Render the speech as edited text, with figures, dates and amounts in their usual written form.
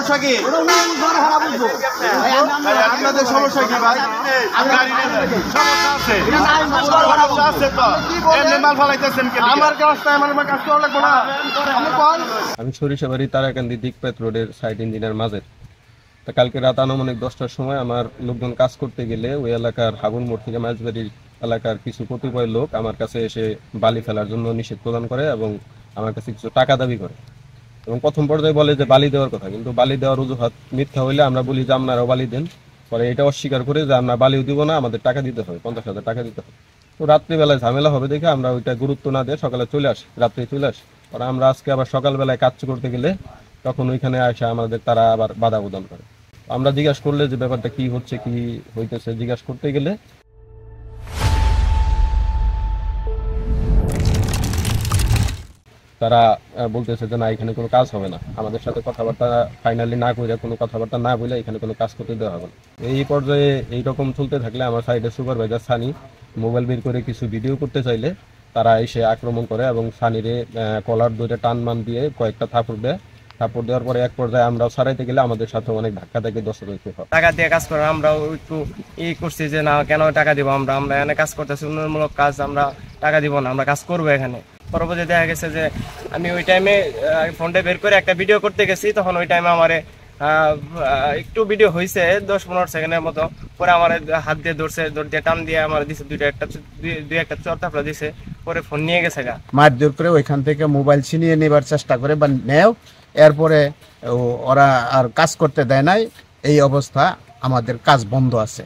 সমস্যা কি? আপনাদের সমস্যা কি ভাই? আমার রাস্তায় আমার কাজ করা লাগবে না। আমি সরিষাবাড়ি তারাকান্দি দিকপাত রোডের সাইড ইঞ্জিনিয়ার মাঝের। তা কালকে রাত আনুমানিক 10টার সময় আমার লোকজন কাজ করতে গেলে ওই এলাকার হাগুন মোড় থেকে মাঝবাড়ির এলাকার কিছু কতিপয় লোক আমার কাছে এসে বালি ফেলার জন্য নিষেধ প্রদান করে এবং আমার কাছে কিছু টাকা দাবি করে এবং প্রথম পর্যায়ে বলে যে বালি দেওয়ার কথা, কিন্তু বালি দেওয়ার অজুহাত মিথ্যা হইলে আমরা বলি যে আপনারাও বালি দেন। পরে এটা অস্বীকার করে যে আমরা বালিও দিব না, আমাদের টাকা দিতে হবে, 50,000 টাকা দিতে হবে। তো রাত্রিবেলায় ঝামেলা হবে দেখে আমরা ওইটা গুরুত্ব না দিয়ে সকালে চলে আসি, রাত্রে চলে আসি। পরে আমরা আজকে আবার সকালবেলায় কাজ করতে গেলে তখন ওইখানে আসে আমাদের তারা আবার বাধা প্রদান করে। আমরা জিজ্ঞাসা করলে যে ব্যাপারটা কি হচ্ছে কি হইতেছে জিজ্ঞাসা করতে গেলে তারা বলতেছে যে না এখানে কোনো কাজ হবে না, আমাদের সাথে কথাবার্তা ফাইনালি না করে কোনো কথাবার্তা না বলে এখানে কোনো কাজ করতে দেওয়া হবে না। এই পর্যায়ে এইরকম চলতে থাকলে আমার সাইডের সুপারভাইজার সানি মোবাইল বের করে কিছু ভিডিও করতে চাইলে তারা এসে আক্রমণ করে এবং সানিরে কলার ধরে টানমান দিয়ে কয়েকটা থাপড় দেয়। থাপড় দেওয়ার পরে এক পর্যায়ে আমরাও সারাইতে গেলে আমাদের সাথে অনেক ধাক্কা থেকে দর্শক হয়। টাকা দিয়ে কাজ করে আমরাও একটু করছি যে না কেন টাকা দিব, আমরা এখানে কাজ করতেছি উন্নয়নমূলক কাজ, আমরা টাকা দিব না, আমরা কাজ করবো এখানে। পরবর্তী দেখা গেছে যে আমি ওই টাইমে ফোনটা বের করে একটা ভিডিও করতে গেছি, তখন ওই টাইমে আমার একটু ভিডিও হয়েছে 10-15 সেকেন্ডের মতো। পরে আমার হাত দিয়ে ধরছে, দৌড় দিয়ে টান দিয়ে আমার দিছে দুই একটা চর থাপড়া দিছে। পরে ফোন নিয়ে গেছে গা, মারধর করে ওইখান থেকে মোবাইল ছিনিয়ে নেবার চেষ্টা করে বা নেও। এরপরে ওরা আর কাজ করতে দেয় নাই, এই অবস্থা, আমাদের কাজ বন্ধ আছে।